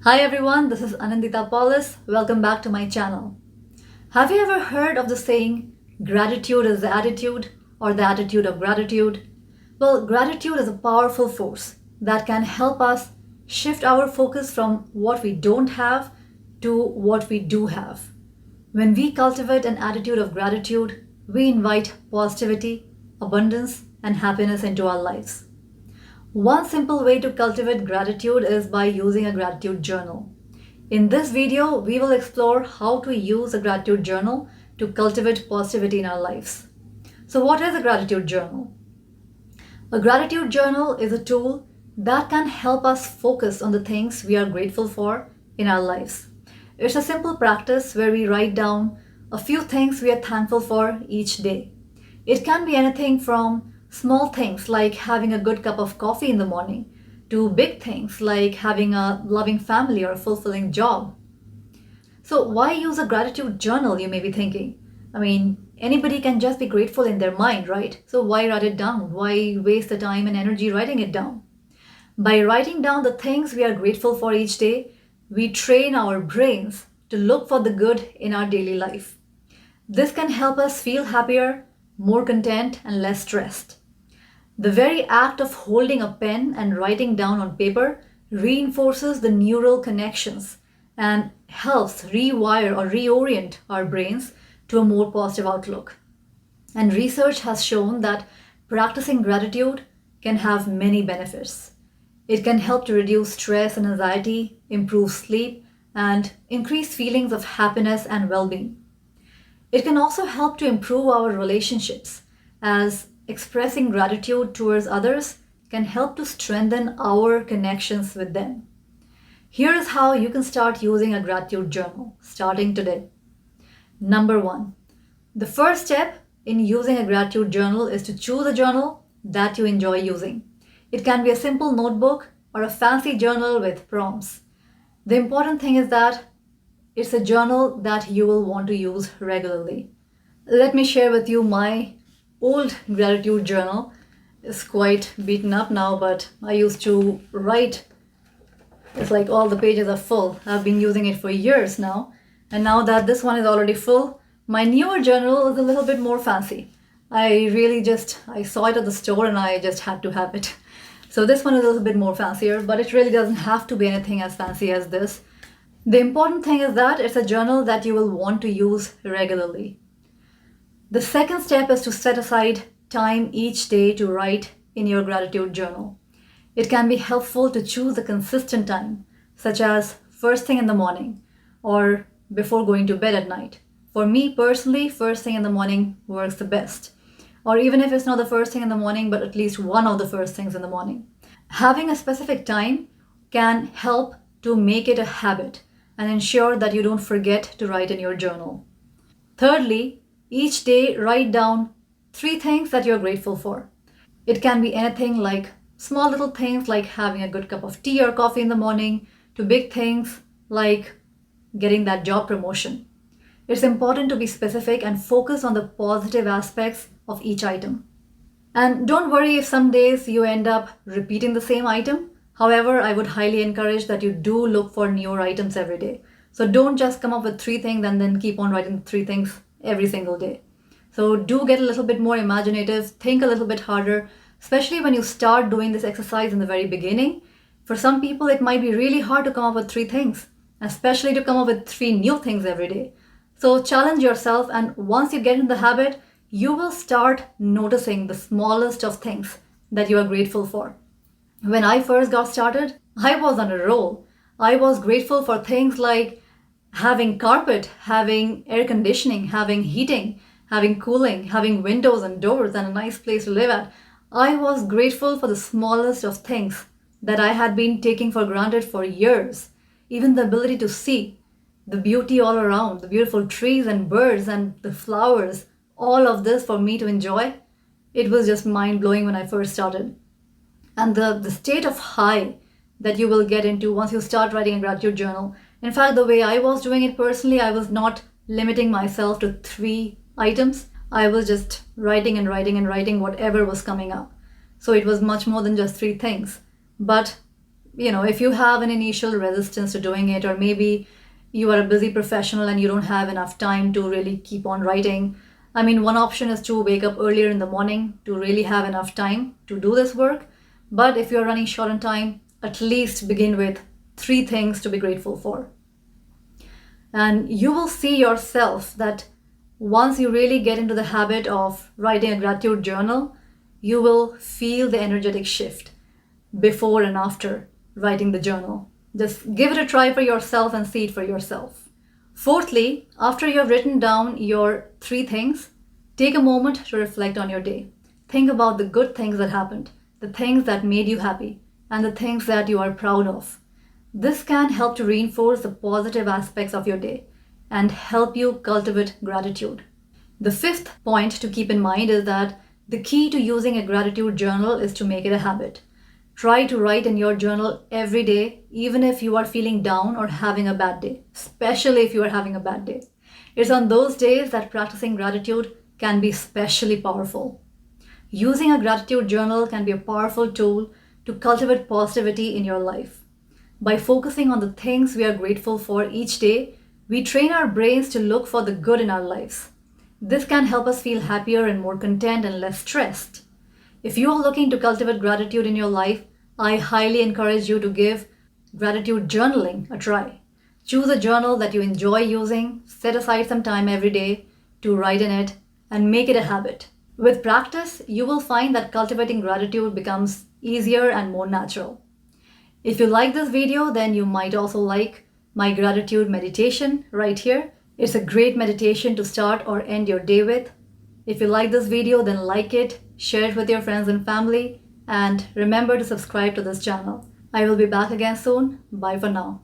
Hi everyone, this is Annindita. Welcome back to my channel. Have you ever heard of the saying, gratitude is the attitude or the attitude of gratitude? Well, gratitude is a powerful force that can help us shift our focus from what we don't have to what we do have. When we cultivate an attitude of gratitude, we invite positivity, abundance, and happiness into our lives. One simple way to cultivate gratitude is by using a gratitude journal. In this video, we will explore how to use a gratitude journal to cultivate positivity in our lives. So what is a gratitude journal? A gratitude journal is a tool that can help us focus on the things we are grateful for in our lives. It's a simple practice where we write down a few things we are thankful for each day. It can be anything from small things like having a good cup of coffee in the morning to big things like having a loving family or a fulfilling job. So, why use a gratitude journal, you may be thinking? Anybody can just be grateful in their mind, right? So, why write it down? Why waste the time and energy writing it down? By writing down the things we are grateful for each day, we train our brains to look for the good in our daily life. This can help us feel happier, more content, and less stressed. The very act of holding a pen and writing down on paper reinforces the neural connections and helps rewire or reorient our brains to a more positive outlook. And research has shown that practicing gratitude can have many benefits. It can help to reduce stress and anxiety, improve sleep, and increase feelings of happiness and well-being. It can also help to improve our relationships, as expressing gratitude towards others can help to strengthen our connections with them. Here is how you can start using a gratitude journal starting today. Number one, the first step in using a gratitude journal is to choose a journal that you enjoy using. It can be a simple notebook or a fancy journal with prompts. The important thing is that it's a journal that you will want to use regularly. Let me share with you my old gratitude journal. It's quite beaten up now, but I used to write. It's like all the pages are full. I've been using it for years now. And now that this one is already full, my newer journal is a little bit more fancy. I saw it at the store and I just had to have it. So this one is a little bit more fancier, but it really doesn't have to be anything as fancy as this. The important thing is that it's a journal that you will want to use regularly. The second step is to set aside time each day to write in your gratitude journal. It can be helpful to choose a consistent time, such as first thing in the morning or before going to bed at night. For me personally, first thing in the morning works the best. Or even if it's not the first thing in the morning, but at least one of the first things in the morning. Having a specific time can help to make it a habit and ensure that you don't forget to write in your journal. Thirdly, each day write down 3 things that you're grateful for. It can be anything like small little things like having a good cup of tea or coffee in the morning to big things like getting that job promotion. It's important to be specific and focus on the positive aspects of each item. And don't worry if some days you end up repeating the same item. However, I would highly encourage that you do look for newer items every day. So don't just come up with 3 things and then keep on writing 3 things every single day. So do get a little bit more imaginative, think a little bit harder, especially when you start doing this exercise in the very beginning. For some people, it might be really hard to come up with 3 things, especially to come up with 3 new things every day. So challenge yourself, and once you get in the habit, you will start noticing the smallest of things that you are grateful for. When I first got started, I was on a roll. I was grateful for things like having carpet, having air conditioning, having heating, having cooling, having windows and doors and a nice place to live at. I was grateful for the smallest of things that I had been taking for granted for years. Even the ability to see the beauty all around, the beautiful trees and birds and the flowers, all of this for me to enjoy. It was just mind-blowing when I first started. And the state of high that you will get into once you start writing a gratitude journal. In fact, the way I was doing it personally, I was not limiting myself to 3 items. I was just writing and writing and writing whatever was coming up. So it was much more than just 3 things. But if you have an initial resistance to doing it, or maybe you are a busy professional and you don't have enough time to really keep on writing, I mean, one option is to wake up earlier in the morning to really have enough time to do this work. But if you're running short on time, at least begin with 3 things to be grateful for. And you will see yourself that once you really get into the habit of writing a gratitude journal, you will feel the energetic shift before and after writing the journal. Just give it a try for yourself and see it for yourself. Fourthly, after you have written down your 3 things, take a moment to reflect on your day. Think about the good things that happened, the things that made you happy, and the things that you are proud of. This can help to reinforce the positive aspects of your day and help you cultivate gratitude. The fifth point to keep in mind is that the key to using a gratitude journal is to make it a habit. Try to write in your journal every day, even if you are feeling down or having a bad day, especially if you are having a bad day. It's on those days that practicing gratitude can be especially powerful. Using a gratitude journal can be a powerful tool to cultivate positivity in your life. By focusing on the things we are grateful for each day, we train our brains to look for the good in our lives. This can help us feel happier and more content and less stressed. If you are looking to cultivate gratitude in your life, I highly encourage you to give gratitude journaling a try. Choose a journal that you enjoy using, set aside some time every day to write in it, and make it a habit. With practice, you will find that cultivating gratitude becomes easier and more natural. If you like this video, then you might also like my gratitude meditation right here. It's a great meditation to start or end your day with. If you like this video, then like it, share it with your friends and family, and remember to subscribe to this channel. I will be back again soon. Bye for now.